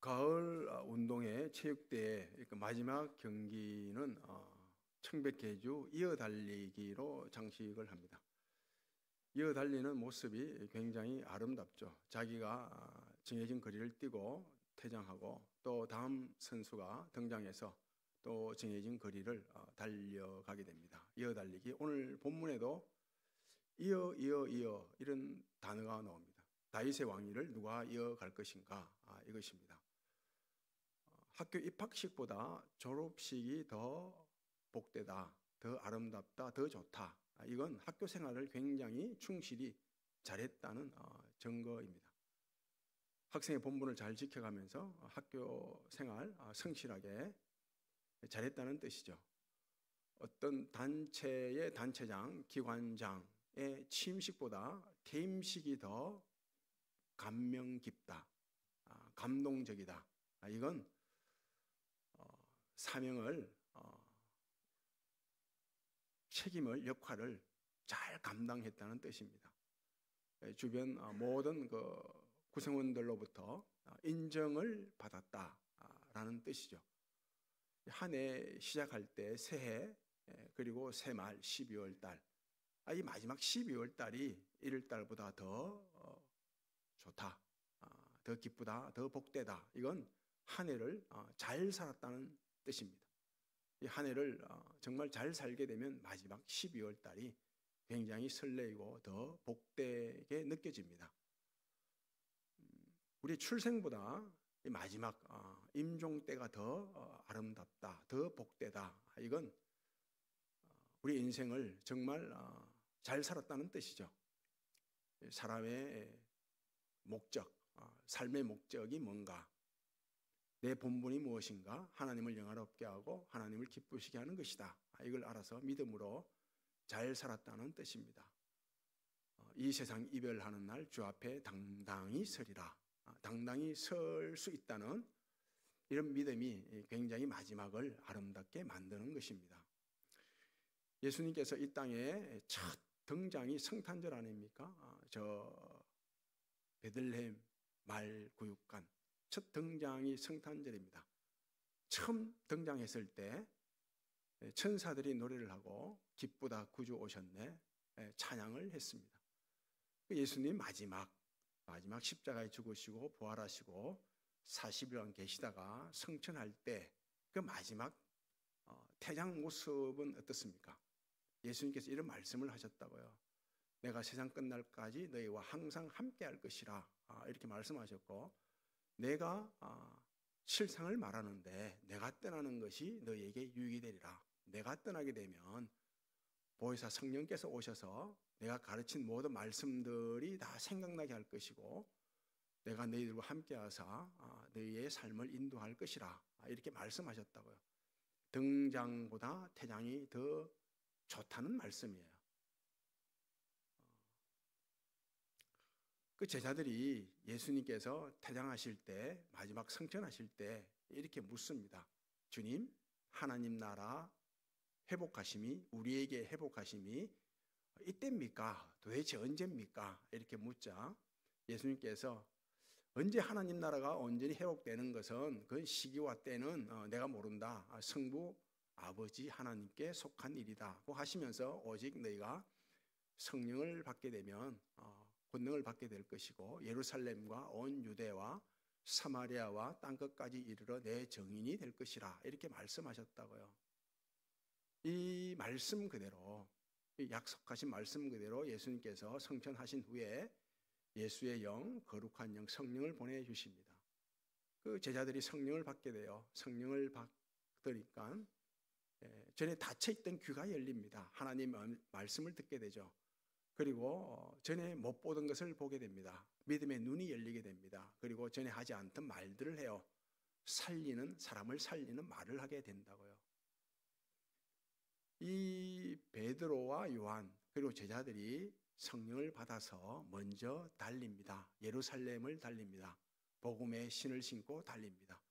가을 운동회 체육대회 마지막 경기는 청백계주 이어달리기로 장식을 합니다. 이어달리는 모습이 굉장히 아름답죠. 자기가 정해진 거리를 뛰고 퇴장하고 또 다음 선수가 등장해서 또 정해진 거리를 달려가게 됩니다. 이어달리기. 오늘 본문에도 이어 이런 단어가 나옵니다. 다윗의 왕위를 누가 이어갈 것인가 이것입니다. 학교 입학식보다 졸업식이 더 복되다, 더 아름답다, 더 좋다. 이건 학교 생활을 굉장히 충실히 잘했다는 증거입니다. 학생의 본분을 잘 지켜가면서 학교 생활 성실하게 잘했다는 뜻이죠. 어떤 단체의 단체장, 기관장의 취임식보다 퇴임식이 더 감명 깊다, 감동적이다. 이건 사명을, 책임을, 역할을 잘 감당했다는 뜻입니다. 주변 모든 구성원들로부터 인정을 받았다라는 뜻이죠. 한 해 시작할 때 새해, 그리고 새말 12월 달, 이 마지막 12월 달이 1월 달보다 더 좋다, 더 기쁘다, 더 복되다. 이건 한 해를 잘 살았다는 뜻입니다. 이 한 해를 정말 잘 살게 되면 마지막 12월 달이 굉장히 설레이고 더 복되게 느껴집니다. 우리 출생보다 이 마지막 임종 때가 더 아름답다, 더 복되다. 이건 우리 인생을 정말 잘 살았다는 뜻이죠. 사람의 목적, 삶의 목적이 뭔가, 내 본분이 무엇인가, 하나님을 영화롭게 하고 하나님을 기쁘시게 하는 것이다. 이걸 알아서 믿음으로 잘 살았다는 뜻입니다. 이 세상 이별하는 날 주 앞에 당당히 서리라. 당당히 설 수 있다는 이런 믿음이 굉장히 마지막을 아름답게 만드는 것입니다. 예수님께서 이 땅에 첫 등장이 성탄절 아닙니까? 저 베들레헴 말구육간 첫 등장이 성탄절입니다. 처음 등장했을 때 천사들이 노래를 하고 기쁘다 구주 오셨네 찬양을 했습니다. 예수님 마지막 십자가에 죽으시고 부활하시고 40일간 계시다가 성천할 때 그 마지막 태장 모습은 어떻습니까? 예수님께서 이런 말씀을 하셨다고요. 내가 세상 끝날까지 너희와 항상 함께 할 것이라 이렇게 말씀하셨고, 내가 실상을 말하는데 내가 떠나는 것이 너희에게 유익이 되리라. 내가 떠나게 되면 보혜사 성령께서 오셔서 내가 가르친 모든 말씀들이 다 생각나게 할 것이고, 내가 너희들과 함께 하사 너희의 삶을 인도할 것이라 이렇게 말씀하셨다고요. 등장보다 퇴장이 더 좋다는 말씀이에요. 그 제자들이 예수님께서 퇴장하실 때, 마지막 성천하실 때 이렇게 묻습니다. 주님, 하나님 나라 회복하심이, 우리에게 회복하심이 이때입니까? 도대체 언제입니까? 이렇게 묻자 예수님께서 언제 하나님 나라가 온전히 회복되는 것은 그 시기와 때는 내가 모른다. 성부 아버지 하나님께 속한 일이다. 하시면서 오직 너희가 성령을 받게 되면 권능을 받게 될 것이고 예루살렘과 온 유대와 사마리아와 땅끝까지 이르러 내 증인이 될 것이라 이렇게 말씀하셨다고요. 이 말씀 그대로, 이 약속하신 말씀 그대로 예수님께서 성천하신 후에 예수의 영, 거룩한 영, 성령을 보내주십니다. 그 제자들이 성령을 받게 돼요. 성령을 받으니까 전에 닫혀있던 귀가 열립니다. 하나님 말씀을 듣게 되죠. 그리고 전에 못 보던 것을 보게 됩니다. 믿음의 눈이 열리게 됩니다. 그리고 전에 하지 않던 말들을 해요. 사람을 살리는 말을 하게 된다고요. 이 베드로와 요한 그리고 제자들이 성령을 받아서 먼저 달립니다. 예루살렘을 달립니다. 복음의 신을 신고 달립니다.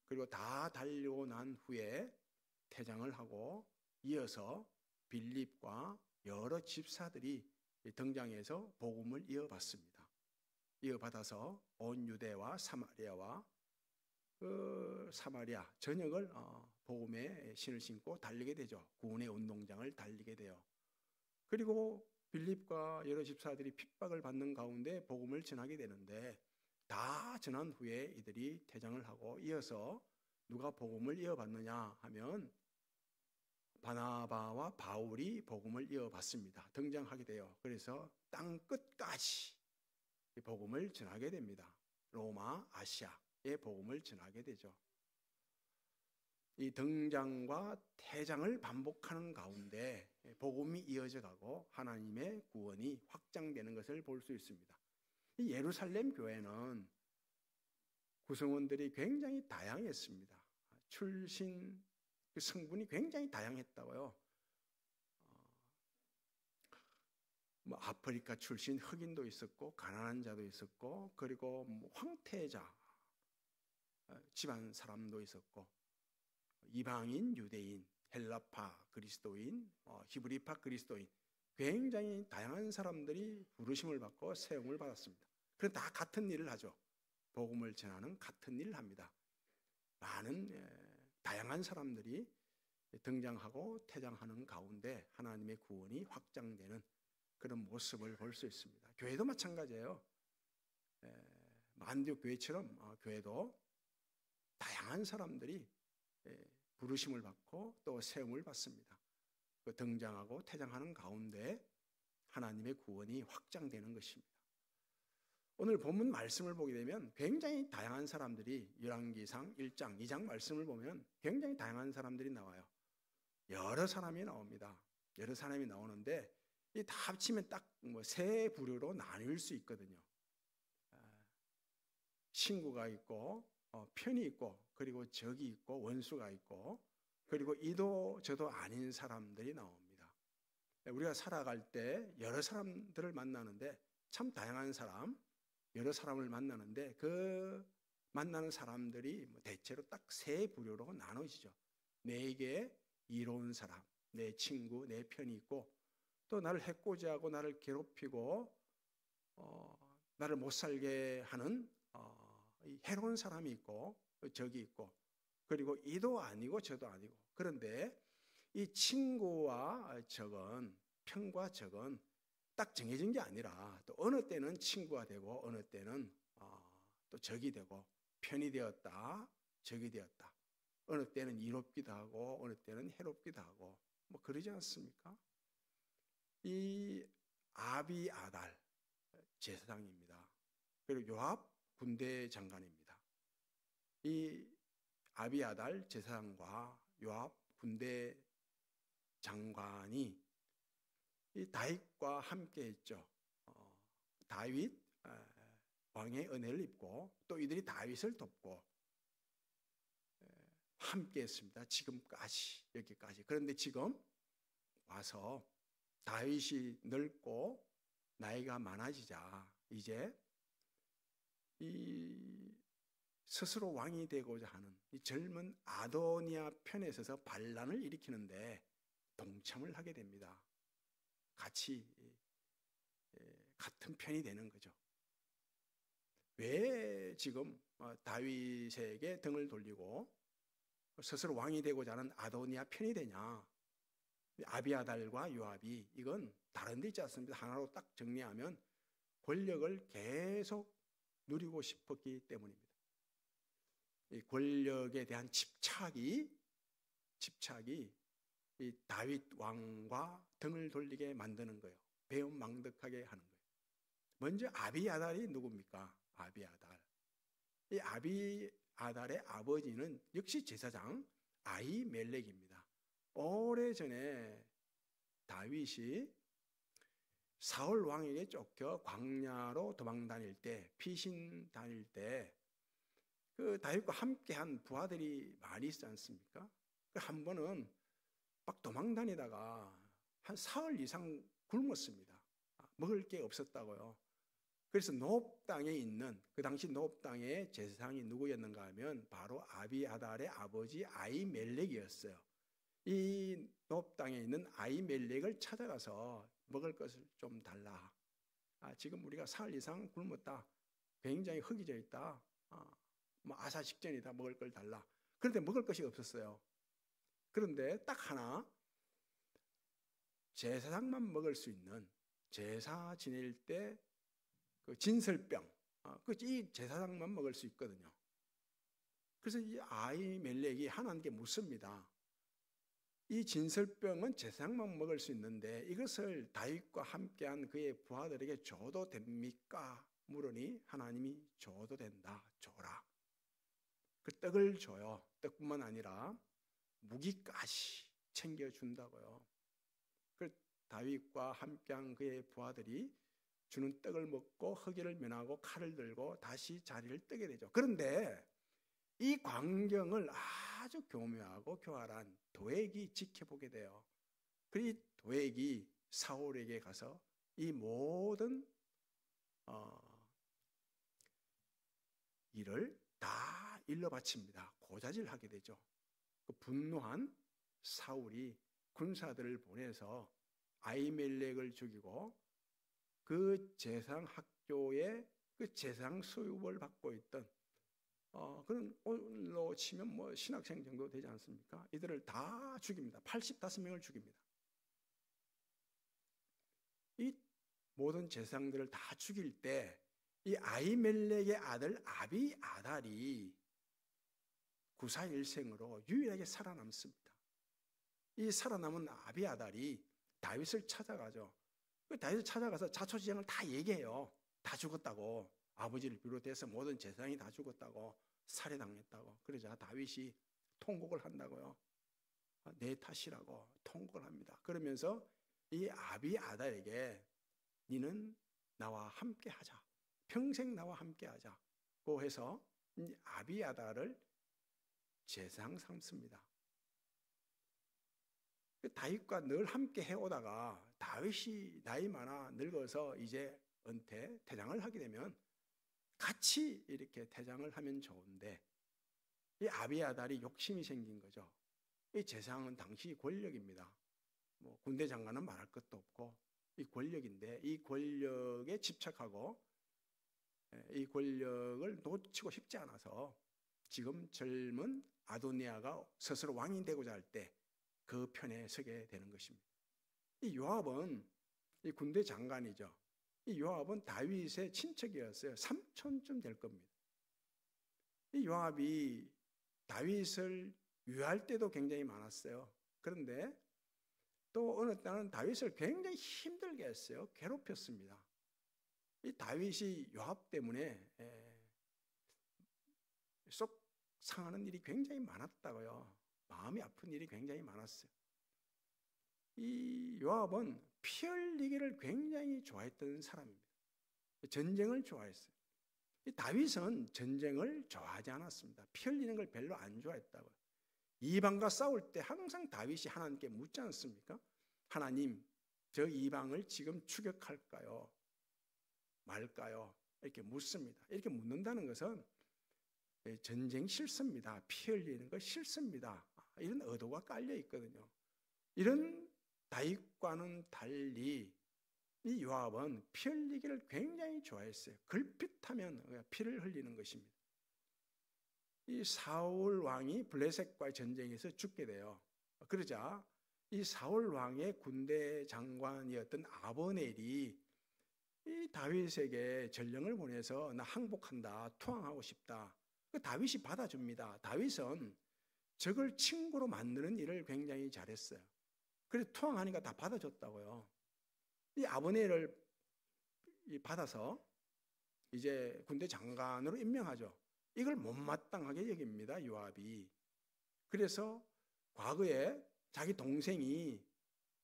그리고 다 달리고 난 후에 퇴장을 하고 이어서 빌립과 여러 집사들이 등장해서 복음을 이어받습니다. 이어받아서 온 유대와 사마리아와 그 사마리아 전역을 복음의 신을 신고 달리게 되죠. 구원의 운동장을 달리게 돼요. 그리고 빌립과 여러 집사들이 핍박을 받는 가운데 복음을 전하게 되는데 다 전한 후에 이들이 퇴장을 하고 이어서 누가 복음을 이어받느냐 하면 바나바와 바울이 복음을 이어받습니다. 등장하게 돼요. 그래서 땅 끝까지 복음을 전하게 됩니다. 로마, 아시아에 복음을 전하게 되죠. 이 등장과 퇴장을 반복하는 가운데 복음이 이어져 가고 하나님의 구원이 확장되는 것을 볼 수 있습니다. 이 예루살렘 교회는 구성원들이 굉장히 다양했습니다. 출신 그 성분이 굉장히 다양했다고요. 뭐 아프리카 출신 흑인도 있었고 가난한 자도 있었고 그리고 뭐 황태자 집안 사람도 있었고 이방인, 유대인, 헬라파 그리스도인, 히브리파 그리스도인 굉장히 다양한 사람들이 부르심을 받고 세움을 받았습니다. 그럼 다 같은 일을 하죠. 복음을 전하는 같은 일을 합니다. 많은 다양한 사람들이 등장하고 퇴장하는 가운데 하나님의 구원이 확장되는 그런 모습을 볼 수 있습니다. 교회도 마찬가지예요. 만디옥 교회처럼 교회도 다양한 사람들이 부르심을 받고 또 세움을 받습니다. 그 등장하고 퇴장하는 가운데 하나님의 구원이 확장되는 것입니다. 오늘 본문 말씀을 보게 되면 굉장히 다양한 사람들이 열왕기상 1장, 2장 말씀을 보면 굉장히 다양한 사람들이 나와요. 여러 사람이 나옵니다. 여러 사람이 나오는데 이 다 합치면 딱 뭐 세 부류로 나눌 수 있거든요. 친구가 있고 편이 있고 그리고 적이 있고 원수가 있고 그리고 이도 저도 아닌 사람들이 나옵니다. 우리가 살아갈 때 여러 사람들을 만나는데 참 다양한 사람, 여러 사람을 만나는데 그 만나는 사람들이 대체로 딱 세 부류로 나눠지죠. 내게 이로운 사람, 내 친구, 내 편이 있고 또 나를 해코지하고 나를 괴롭히고 나를 못 살게 하는 해로운 사람이 있고 적이 있고 그리고 이도 아니고 저도 아니고 그런데 이 친구와 적은 편과 적은 딱 정해진 게 아니라 또 어느 때는 친구가 되고 어느 때는 또 적이 되고 편이 되었다 적이 되었다 어느 때는 이롭기도 하고 어느 때는 해롭기도 하고 뭐 그러지 않습니까? 이 아비아달 제사장입니다. 그리고 요압 군대 장관입니다. 이 아비아달 제사장과 요압 군대 장관이 이 다윗과 함께 했죠. 다윗 왕의 은혜를 입고 또 이들이 다윗을 돕고 함께 했습니다. 지금까지 여기까지. 그런데 지금 와서 다윗이 늙고 나이가 많아지자 이제 이 스스로 왕이 되고자 하는 이 젊은 아도니아 편에 서서 반란을 일으키는데 동참을 하게 됩니다. 같이 같은 편이 되는 거죠. 왜 지금 다윗에게 등을 돌리고 스스로 왕이 되고자 하는 아도니아 편이 되냐? 아비아달과 요압이 이건 다른 데 있지 않습니다. 하나로 딱 정리하면 권력을 계속 누리고 싶었기 때문입니다. 이 권력에 대한 집착이 이 다윗 왕과 등을 돌리게 만드는 거예요. 배은망덕하게 하는 거예요. 먼저 아비아달이 누굽니까? 아비아달. 이 아비아달의 아버지는 역시 제사장 아히멜렉입니다. 오래전에 다윗이 사울 왕에게 쫓겨 광야로 도망 다닐 때 피신 다닐 때 그 다윗과 함께한 부하들이 많이 있지 않습니까? 한 번은 막 도망 다니다가 한 사흘 이상 굶었습니다. 먹을 게 없었다고요. 그래서 노업 땅에 있는 그 당시 노업 땅의 제사장이 누구였는가 하면 바로 아비아달의 아버지 아히멜렉이었어요. 이 노업 땅에 있는 아히멜렉을 찾아가서 먹을 것을 좀 달라. 지금 우리가 사흘 이상 굶었다. 굉장히 허기져 있다. 뭐 아사 직전이다. 먹을 걸 달라. 그런데 먹을 것이 없었어요. 그런데 딱 하나 제사장만 먹을 수 있는 제사 지낼 때 그 진설병, 이 제사장만 먹을 수 있거든요. 그래서 이 아히멜렉이 하나님께 묻습니다. 이 진설병은 제사장만 먹을 수 있는데 이것을 다윗과 함께한 그의 부하들에게 줘도 됩니까? 물으니 하나님이 줘도 된다. 줘라. 그 떡을 줘요. 떡뿐만 아니라 무기까지 챙겨준다고요. 그 다윗과 함께한 그의 부하들이 주는 떡을 먹고 허기를 면하고 칼을 들고 다시 자리를 뜨게 되죠. 그런데 이 광경을 아주 교묘하고 교활한 도액이 지켜보게 돼요. 그 도액이 사울에게 가서 이 모든 일을 다 일러 바칩니다. 고자질하게 되죠. 그 분노한 사울이 군사들을 보내서 아히멜렉을 죽이고 그 제사장 학교에 그 제사장 수업을 받고 있던 그런 오늘로 치면 뭐 신학생 정도 되지 않습니까? 이들을 다 죽입니다. 85명을 죽입니다. 이 모든 제사장들을 다 죽일 때 이 아히멜렉의 아들 아비아달이 구사일생으로 유일하게 살아남습니다. 이 살아남은 아비아달이 다윗을 찾아가죠. 그 다윗을 찾아가서 자초지종을 다 얘기해요. 다 죽었다고. 아버지를 비롯해서 모든 제사장이 다 죽었다고. 살해당했다고. 그러자 다윗이 통곡을 한다고요. 내 탓이라고 통곡을 합니다. 그러면서 이 아비아달에게 니는 나와 함께 하자. 평생 나와 함께 하자고 해서 이 아비아달을 제사장 삼습니다. 다윗과 늘 함께 해오다가 다윗이 나이 많아 늙어서 이제 은퇴, 퇴장을 하게 되면 같이 이렇게 퇴장을 하면 좋은데 이 아비아달이 욕심이 생긴 거죠. 이 제사장은 당시 권력입니다. 뭐 군대 장관은 말할 것도 없고 이 권력인데 이 권력에 집착하고 이 권력을 놓치고 싶지 않아서 지금 젊은 아도니아가 스스로 왕이 되고자 할 때 그 편에 서게 되는 것입니다. 이 요압은 이 군대 장관이죠. 이 요압은 다윗의 친척이었어요. 삼촌쯤 될 겁니다. 이 요압이 다윗을 유할 때도 굉장히 많았어요. 그런데 또 어느 때는 다윗을 굉장히 힘들게 했어요. 괴롭혔습니다. 이 다윗이 요압 때문에 속 상하는 일이 굉장히 많았다고요. 마음이 아픈 일이 굉장히 많았어요. 이 요압은 피 흘리기를 굉장히 좋아했던 사람입니다. 전쟁을 좋아했어요. 이 다윗은 전쟁을 좋아하지 않았습니다. 피 흘리는 걸 별로 안 좋아했다고요. 이방과 싸울 때 항상 다윗이 하나님께 묻지 않습니까? 하나님, 저 이방을 지금 추격할까요? 말까요? 이렇게 묻습니다. 이렇게 묻는다는 것은 전쟁 싫습니다. 피 흘리는 거 싫습니다. 이런 의도가 깔려 있거든요. 이런 다윗과는 달리 이 요압은 피 흘리기를 굉장히 좋아했어요. 걸핏하면 피를 흘리는 것입니다. 이 사울 왕이 블레셋과의 전쟁에서 죽게 돼요. 그러자 이 사울 왕의 군대 장관이었던 아브넬이 이 다윗에게 전령을 보내서 나 항복한다, 투항하고 싶다. 그 다윗이 받아줍니다. 다윗은 적을 친구로 만드는 일을 굉장히 잘했어요. 그래서 투항하니까 다 받아줬다고요. 이 아브넬을 받아서 이제 군대 장관으로 임명하죠. 이걸 못마땅하게 여깁니다, 요압이. 그래서 과거에 자기 동생이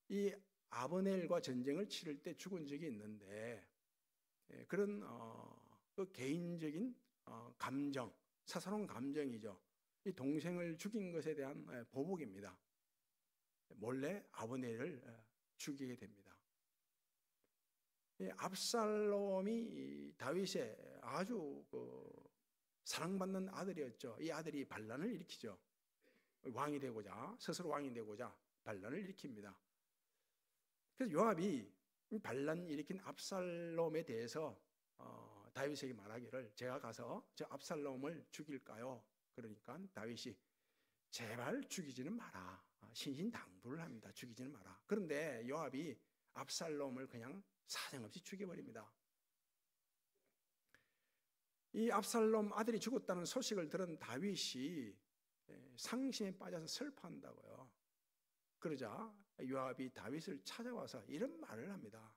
이 아브넬과 전쟁을 치를 때 죽은 적이 있는데 그런 그 개인적인 감정, 사사로운 감정이죠. 이 동생을 죽인 것에 대한 보복입니다. 몰래 아브넬을 죽이게 됩니다. 압살롬이 다윗의 아주 사랑받는 아들이었죠. 이 아들이 반란을 일으키죠. 왕이 되고자, 스스로 왕이 되고자 반란을 일으킵니다. 그래서 요압이 반란 일으킨 압살롬에 대해서 다윗에게 말하기를 제가 가서 저 압살롬을 죽일까요? 그러니까 다윗이 제발 죽이지는 마라. 신신당부를 합니다. 죽이지는 마라. 그런데 요압이 압살롬을 그냥 사정없이 죽여버립니다. 이 압살롬 아들이 죽었다는 소식을 들은 다윗이 상심에 빠져서 슬퍼한다고요. 그러자 요압이 다윗을 찾아와서 이런 말을 합니다.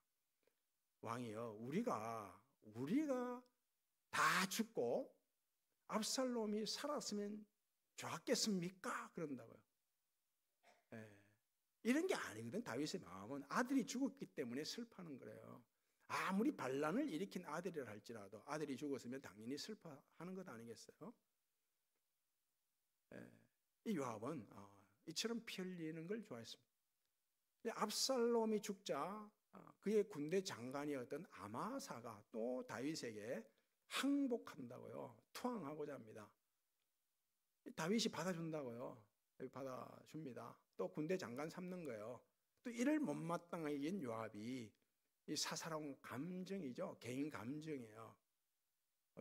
왕이여, 우리가 다 죽고 압살롬이 살았으면 좋았겠습니까? 그런다고요. 이런 게 아니거든. 다윗의 마음은 아들이 죽었기 때문에 슬퍼하는 거래요. 아무리 반란을 일으킨 아들이라 할지라도 아들이 죽었으면 당연히 슬퍼하는 것 아니겠어요? 이 요압은 이처럼 피 흘리는 걸 좋아했습니다. 압살롬이 죽자 그의 군대 장관이었던 아마사가 또 다윗에게 항복한다고요. 투항하고자 합니다. 다윗이 받아준다고요. 받아줍니다. 또 군대 장관 삼는 거예요. 또 이를 못마땅하게 이긴 요압이 이 사사로운 감정이죠. 개인 감정이에요.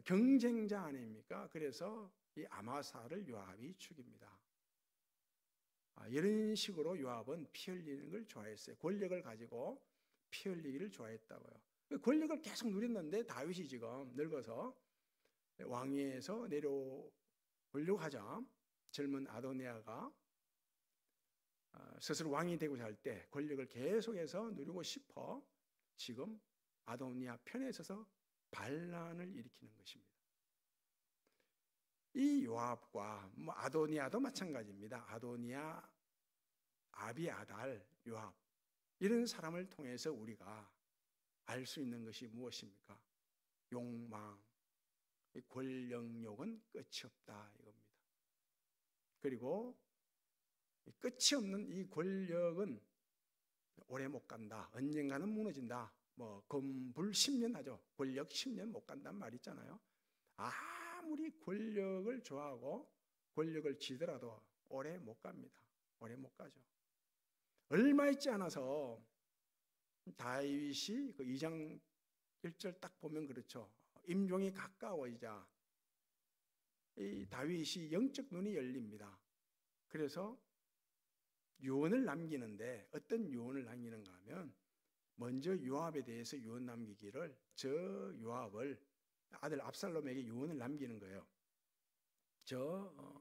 경쟁자 아닙니까? 그래서 이 아마사를 요압이 죽입니다. 이런 식으로 요압은 피 흘리는 걸 좋아했어요. 권력을 가지고 피 흘리기를 좋아했다고요. 권력을 계속 누렸는데 다윗이 지금 늙어서 왕위에서 내려오려고 하자 젊은 아도니아가 스스로 왕이 되고자 할 때 권력을 계속해서 누리고 싶어 지금 아도니아 편에 서서 반란을 일으키는 것입니다. 이 요압과 아도니아도 마찬가지입니다. 아도니아, 아비아달, 요압 이런 사람을 통해서 우리가 알 수 있는 것이 무엇입니까? 욕망, 권력욕은 끝이 없다 이겁니다. 그리고 끝이 없는 이 권력은 오래 못 간다. 언젠가는 무너진다. 건불 10년 하죠. 권력 10년 못 간다는 말 있잖아요. 아무리 권력을 좋아하고 권력을 쥐더라도 오래 못 갑니다. 오래 못 가죠. 얼마 있지 않아서 다윗이 그 2장 1절 딱 보면 그렇죠. 임종이 가까워지자 이 다윗이 영적 눈이 열립니다. 그래서 유언을 남기는데 어떤 유언을 남기는가 하면 먼저 요압에 대해서 유언 남기기를 저 요압을 아들 압살롬에게 유언을 남기는 거예요. 저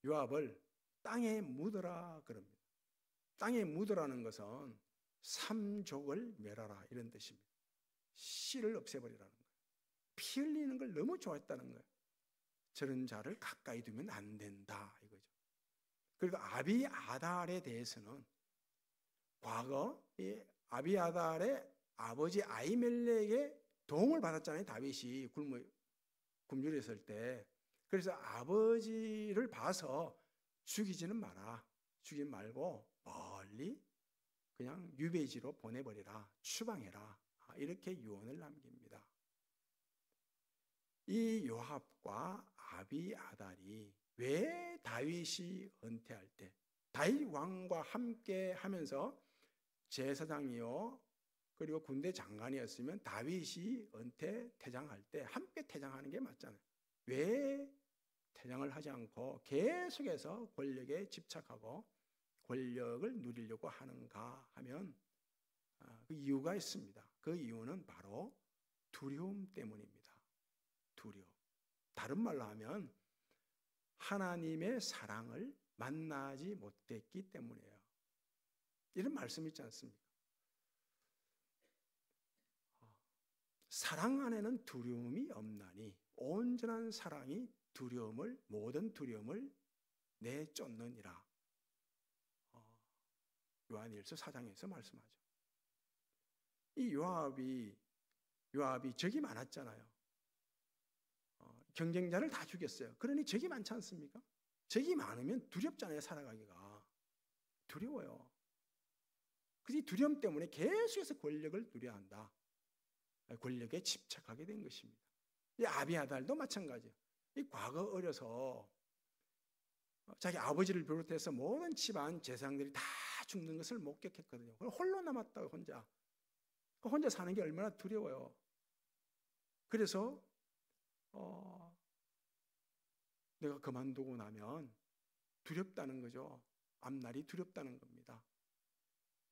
요압을 땅에 묻어라 그럽니다. 땅에 묻으라는 것은 삼족을 멸하라 이런 뜻입니다. 씨를 없애버리라는 거예요. 피 흘리는 걸 너무 좋아했다는 거예요. 저런 자를 가까이 두면 안 된다 이거죠. 그리고 아비아달에 대해서는 과거 이 아비아달의 아버지 아히멜렉의 도움을 받았잖아요. 다윗이 굶주려 있을 때. 그래서 아버지를 봐서 죽이지는 마라. 죽이지 말고 멀리 그냥 유배지로 보내버리라. 추방해라. 이렇게 유언을 남깁니다. 이 요압과 아비아달이 왜 다윗이 은퇴할 때 다윗 왕과 함께 하면서 제사장이요 그리고 군대 장관이었으면 다윗이 퇴장할 때 함께 퇴장하는 게 맞잖아요. 왜 퇴장을 하지 않고 계속해서 권력에 집착하고 권력을 누리려고 하는가 하면 그 이유가 있습니다. 그 이유는 바로 두려움 때문입니다. 두려움. 다른 말로 하면 하나님의 사랑을 만나지 못했기 때문이에요. 이런 말씀 있지 않습니까? 사랑 안에는 두려움이 없나니 온전한 사랑이 모든 두려움을 내쫓느니라. 요한일서 4장에서 말씀하죠. 이 요압이 적이 많았잖아요. 경쟁자를 다 죽였어요. 그러니 적이 많지 않습니까? 적이 많으면 두렵잖아요. 살아가기가. 두려워요. 그 두려움 때문에 계속해서 권력을 누려야 한다. 권력에 집착하게 된 것입니다. 이 아비아달도 마찬가지예요. 이 과거 어려서 자기 아버지를 비롯해서 모든 집안 제사장들이 다 죽는 것을 목격했거든요. 홀로 남았다고 혼자 사는 게 얼마나 두려워요. 그래서 내가 그만두고 나면 두렵다는 거죠. 앞날이 두렵다는 겁니다.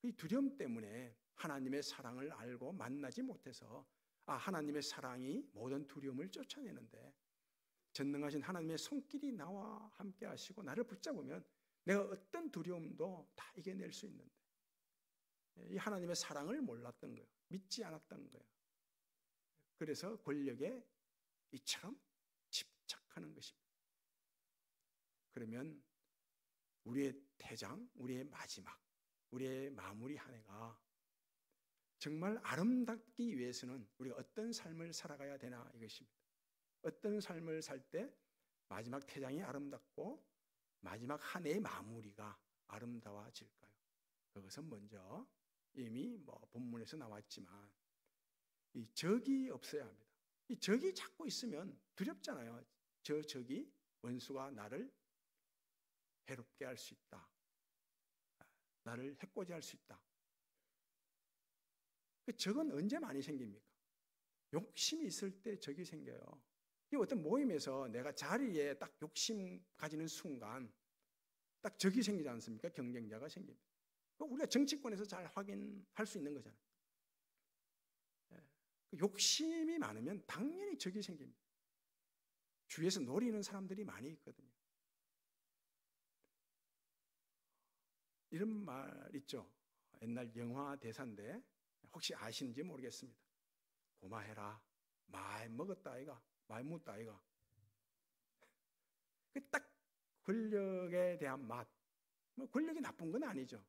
이 두려움 때문에 하나님의 사랑을 알고 만나지 못해서 하나님의 사랑이 모든 두려움을 쫓아내는데 전능하신 하나님의 손길이 나와 함께 하시고 나를 붙잡으면 내가 어떤 두려움도 다 이겨낼 수 있는데 이 하나님의 사랑을 몰랐던 거예요. 믿지 않았던 거예요. 그래서 권력에 이처럼 집착하는 것입니다. 그러면 우리의 태장, 우리의 마지막, 우리의 마무리 한 해가 정말 아름답기 위해서는 우리가 어떤 삶을 살아가야 되나 이것입니다. 어떤 삶을 살 때 마지막 태장이 아름답고 마지막 한 해의 마무리가 아름다워질까요? 그것은 먼저 이미 본문에서 나왔지만 이 적이 없어야 합니다. 이 적이 자꾸 있으면 두렵잖아요. 저 적이 원수가 나를 해롭게 할 수 있다. 나를 해코지할 수 있다. 그 적은 언제 많이 생깁니까? 욕심이 있을 때 적이 생겨요. 이 어떤 모임에서 내가 자리에 딱 욕심 가지는 순간 딱 적이 생기지 않습니까? 경쟁자가 생깁니다. 우리가 정치권에서 잘 확인할 수 있는 거잖아요. 욕심이 많으면 당연히 적이 생깁니다. 주위에서 노리는 사람들이 많이 있거든요. 이런 말 있죠. 옛날 영화 대사인데 혹시 아시는지 모르겠습니다. 고마해라. 많이 먹었다 아이가. 많이 묻다 아이가. 딱 권력에 대한 맛. 권력이 나쁜 건 아니죠.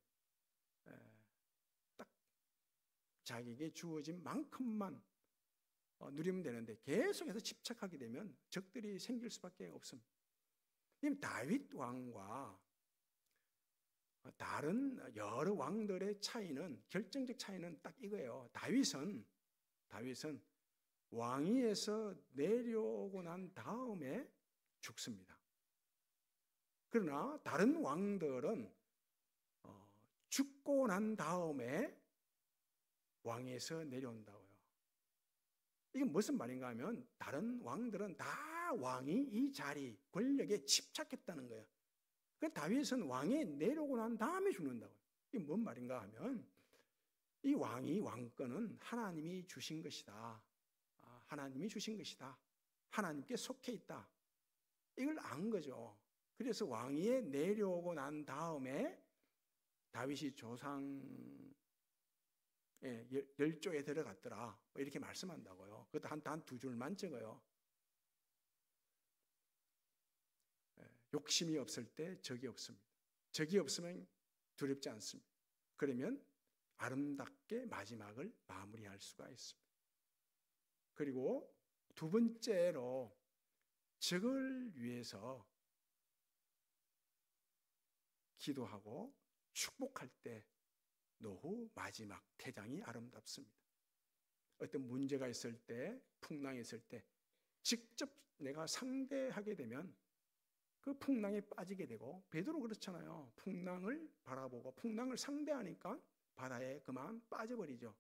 딱 자기에게 주어진 만큼만 누리면 되는데 계속해서 집착하게 되면 적들이 생길 수밖에 없습니다. 다윗 왕과 다른 여러 왕들의 차이는, 결정적 차이는 딱 이거예요. 다윗은 왕위에서 내려오고 난 다음에 죽습니다. 그러나 다른 왕들은 죽고 난 다음에 왕위에서 내려온다고요. 이게 무슨 말인가 하면 다른 왕들은 다 왕이 이 자리, 권력에 집착했다는 거예요. 그 다윗은 왕에 내려오고 난 다음에 죽는다고요. 이게 뭔 말인가 하면 이 왕권은 하나님이 주신 것이다. 하나님이 주신 것이다. 하나님께 속해 있다. 이걸 안 거죠. 그래서 왕위에 내려오고 난 다음에 다윗이 조상 열조에 들어갔더라. 이렇게 말씀한다고요. 그것도 한 두 줄만 적어요. 욕심이 없을 때 적이 없습니다. 적이 없으면 두렵지 않습니다. 그러면 아름답게 마지막을 마무리할 수가 있습니다. 그리고 두 번째로 적을 위해서 기도하고 축복할 때 노후 마지막 태장이 아름답습니다. 어떤 문제가 있을 때, 풍랑이 있을 때 직접 내가 상대하게 되면 그 풍랑에 빠지게 되고, 베드로 그렇잖아요. 풍랑을 바라보고 풍랑을 상대하니까 바다에 그만 빠져버리죠.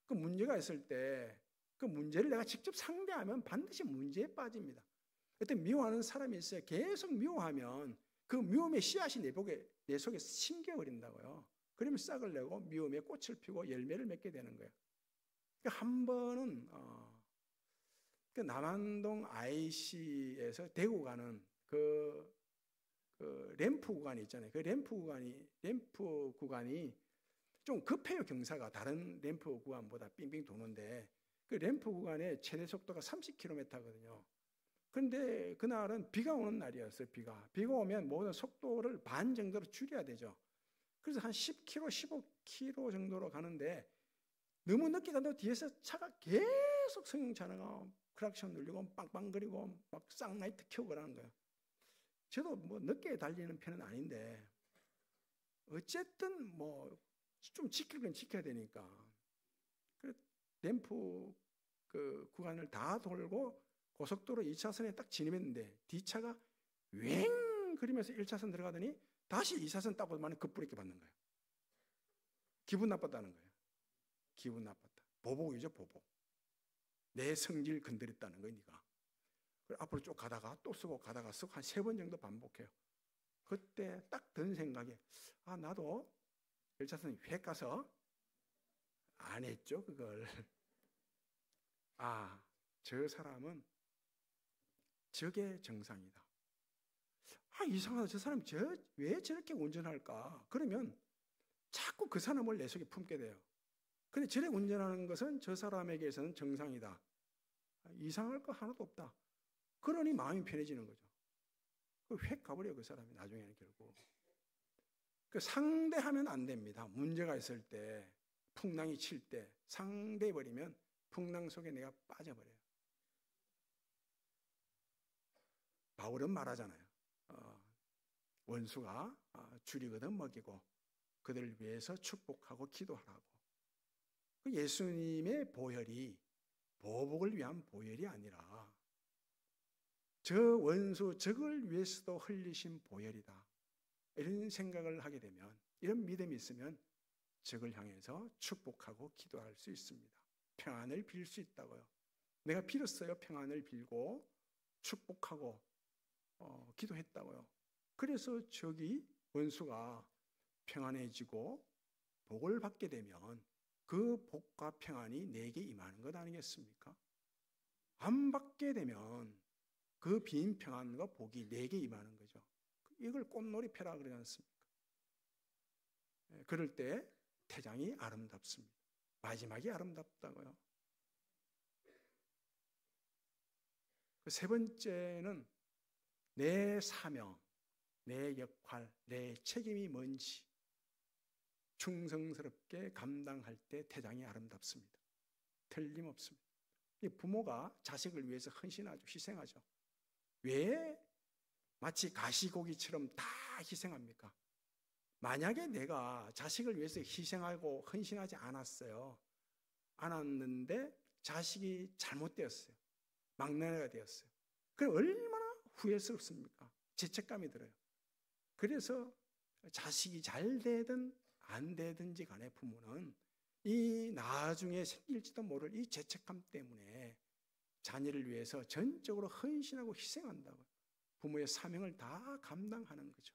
그 문제가 있을 때 그 문제를 내가 직접 상대하면 반드시 문제에 빠집니다. 어떤 미워하는 사람이 있어요. 계속 미워하면 그 미움의 씨앗이 내 속에 심겨버린다고요. 그러면 싹을 내고 미움의 꽃을 피고 열매를 맺게 되는 거예요. 그러니까 한 번은 그 남한동 IC에서 대구 가는 그 램프 구간이 있잖아요. 그 램프 구간이 좀 급해요. 경사가 다른 램프 구간보다 빙빙 도는데 그 램프 구간의 최대 속도가 30km거든요. 그런데 그날은 비가 오는 날이었어요. 비가 오면 모든 속도를 반 정도로 줄여야 되죠. 그래서 한 10km, 15km 정도로 가는데 너무 늦게 간다고 뒤에서 차가 계속 승용차가 크락션 눌리고 빵빵거리고 막 쌍라이트 켜고 그러는 거예요. 저도 늦게 달리는 편은 아닌데 어쨌든 좀 지킬 건 지켜야 되니까 램프 그 구간을 다 돌고 고속도로 2차선에 딱 진입했는데 뒤차가 웽 그러면서 1차선 들어가더니 다시 2차선 딱 오더니 급브레이크 받는 거예요. 기분 나빴다는 거예요. 기분 나빴다. 보복이죠, 보복. 내 성질 건드렸다는 거야, 네가. 앞으로 쭉 가다가 또 쓰고 가다가 쓰고 한 3번 정도 반복해요. 그때 딱 든 생각에 나도 열차선생님 회 가서 안 했죠, 그걸. 저 사람은 저게 정상이다. 이상하다. 저 사람이 왜 저렇게 운전할까? 그러면 자꾸 그 사람을 내 속에 품게 돼요. 근데 저렇게 운전하는 것은 저 사람에게서는 정상이다. 이상할 거 하나도 없다. 그러니 마음이 편해지는 거죠. 획 가버려요, 그 사람이 나중에는 결국. 상대하면 안 됩니다. 문제가 있을 때, 풍랑이 칠 때 상대해버리면 풍랑 속에 내가 빠져버려요. 바울은 말하잖아요. 원수가 줄이거든 먹이고 그들을 위해서 축복하고 기도하라고. 예수님의 보혈이 보복을 위한 보혈이 아니라 저 원수 적을 위해서도 흘리신 보혈이다. 이런 생각을 하게 되면, 이런 믿음이 있으면 적을 향해서 축복하고 기도할 수 있습니다. 평안을 빌 수 있다고요. 내가 빌었어요. 평안을 빌고 축복하고 기도했다고요. 그래서 적이, 원수가 평안해지고 복을 받게 되면 그 복과 평안이 내게 임하는 것 아니겠습니까? 안 받게 되면 그 빈 평안과 복이 내게 임하는 거죠. 이걸 꽃놀이 펴라 그러지 않습니까? 그럴 때 태장이 아름답습니다. 마지막이 아름답다고요. 세 번째는 내 사명, 내 역할, 내 책임이 뭔지 충성스럽게 감당할 때 태장이 아름답습니다. 틀림없습니다. 부모가 자식을 위해서 헌신하죠. 희생하죠. 왜 마치 가시고기처럼 다 희생합니까? 만약에 내가 자식을 위해서 희생하고 헌신하지 않았는데 자식이 잘못되었어요. 막내가 되었어요. 그럼 얼마나 후회스럽습니까? 죄책감이 들어요. 그래서 자식이 잘 되든 안 되든지 간에 부모는 이 나중에 생길지도 모를 이 죄책감 때문에 자녀를 위해서 전적으로 헌신하고 희생한다고요. 부모의 사명을 다 감당하는 거죠.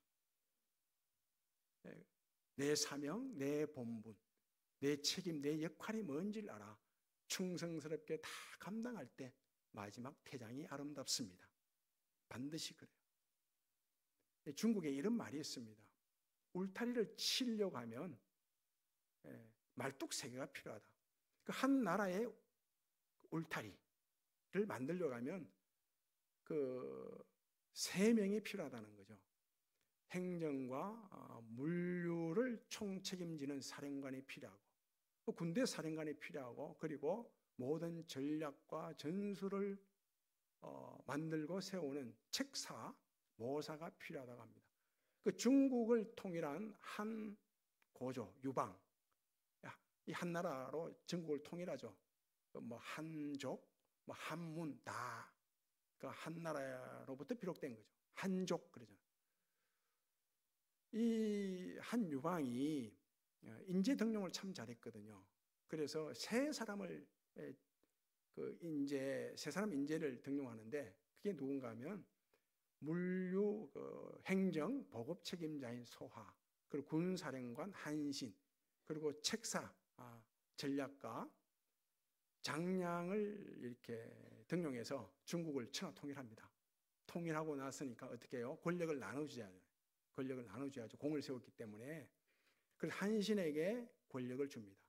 내 사명, 내 본분, 내 책임, 내 역할이 뭔지를 알아 충성스럽게 다 감당할 때 마지막 태장이 아름답습니다. 반드시 그래요. 중국에 이런 말이 있습니다. 울타리를 치려고 하면 말뚝 3개가 필요하다. 한 나라의 울타리를 만들려고 하면 3명이 필요하다는 거죠. 행정과 물류를 총책임지는 사령관이 필요하고, 군대 사령관이 필요하고, 그리고 모든 전략과 전술을 만들고 세우는 책사, 모사가 필요하다고 합니다. 중국을 통일한 한 고조, 유방, 이 한 나라로 전국을 통일하죠. 한족, 한문 다 한 나라로부터 비롯된 거죠. 한족 그러죠. 이 한 유방이 인재 등용을 참 잘했거든요. 그래서 세 사람 인재를 등용하는데 그게 누군가 하면 물류 행정 보급 책임자인 소하, 그리고 군사령관 한신, 그리고 책사 전략가 장량을 이렇게 등용해서 중국을 천하 통일합니다. 통일하고 났으니까 어떻게 해요? 권력을 나눠줘야죠. 공을 세웠기 때문에. 그래서 한신에게 권력을 줍니다.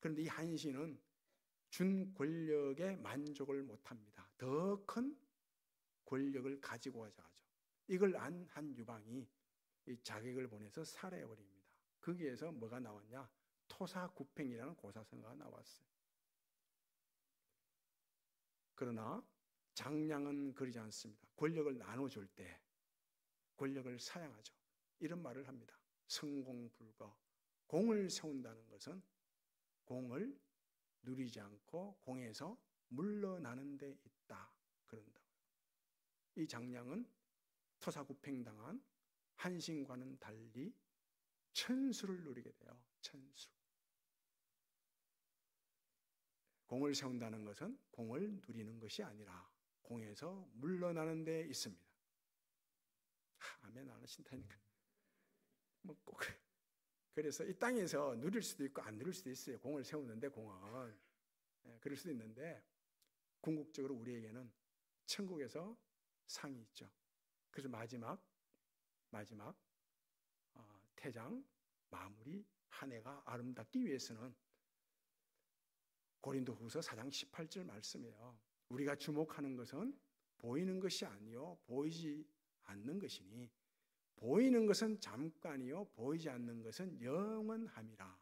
그런데 이 한신은 준 권력에 만족을 못합니다. 더 큰 권력을 가지고자 하죠. 이걸 안 한 유방이 이 자객을 보내서 살해해버립니다. 거기에서 뭐가 나왔냐? 토사구팽이라는 고사성어가 나왔어요. 그러나 장량은 그러지 않습니다. 권력을 나눠줄 때 권력을 사양하죠. 이런 말을 합니다. 성공불거. 공을 세운다는 것은 공을 누리지 않고 공에서 물러나는 데 있다. 그런다고요. 이 장량은 토사구팽당한 한신과는 달리 천수를 누리게 돼요. 천수. 공을 세운다는 것은 공을 누리는 것이 아니라 공에서 물러나는 데 있습니다. 아멘 안 하신다니까. 뭐 꼭 그래서 이 땅에서 누릴 수도 있고 안 누릴 수도 있어요. 공을 세우는데 공은 그럴 수도 있는데 궁극적으로 우리에게는 천국에서 상이 있죠. 그래서 마지막 태장 마무리 한 해가 아름답기 위해서는 고린도후서 4장 18절 말씀이에요. 우리가 주목하는 것은 보이는 것이 아니요 보이지 않는 것이니 보이는 것은 잠깐이요 보이지 않는 것은 영원함이라.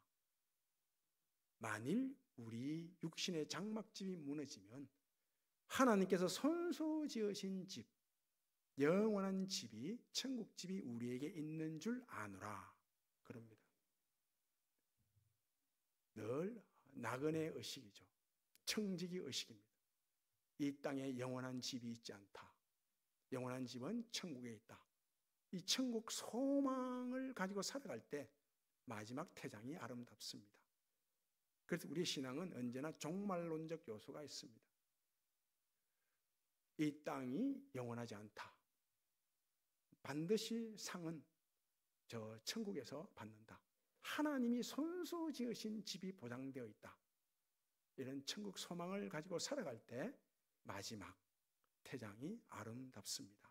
만일 우리 육신의 장막집이 무너지면 하나님께서 손수 지으신 집, 영원한 집이 천국집이 우리에게 있는 줄 아노라 그럽니다. 늘 나그네 의식이죠. 청지기 의식입니다. 이 땅에 영원한 집이 있지 않다. 영원한 집은 천국에 있다. 이 천국 소망을 가지고 살아갈 때 마지막 태장이 아름답습니다. 그래서 우리의 신앙은 언제나 종말론적 요소가 있습니다. 이 땅이 영원하지 않다. 반드시 상은 저 천국에서 받는다. 하나님이 손수 지으신 집이 보장되어 있다. 이런 천국 소망을 가지고 살아갈 때 마지막 태장이 아름답습니다.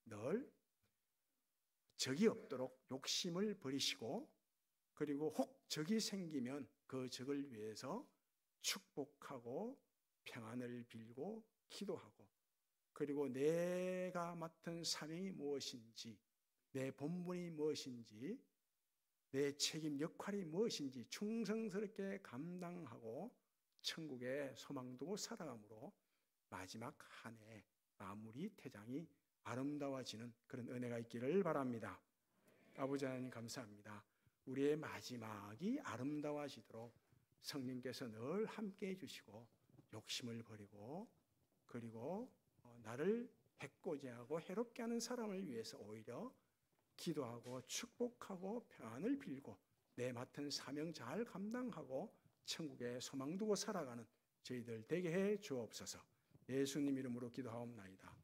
늘 적이 없도록 욕심을 버리시고 그리고 혹 적이 생기면 그 적을 위해서 축복하고 평안을 빌고 기도하고 그리고 내가 맡은 사명이 무엇인지 내 본분이 무엇인지 내 책임 역할이 무엇인지 충성스럽게 감당하고 천국에 소망 두고 살아감으로 마지막 한 해 마무리 태장이 아름다워지는 그런 은혜가 있기를 바랍니다. 아버지 하나님 감사합니다. 우리의 마지막이 아름다워지도록 성령께서 늘 함께해 주시고 욕심을 버리고 그리고 나를 해코지하고 해롭게 하는 사람을 위해서 오히려 기도하고 축복하고 평안을 빌고 내 맡은 사명 잘 감당하고 천국에 소망 두고 살아가는 저희들 되게 해 주옵소서. 예수님 이름으로 기도하옵나이다.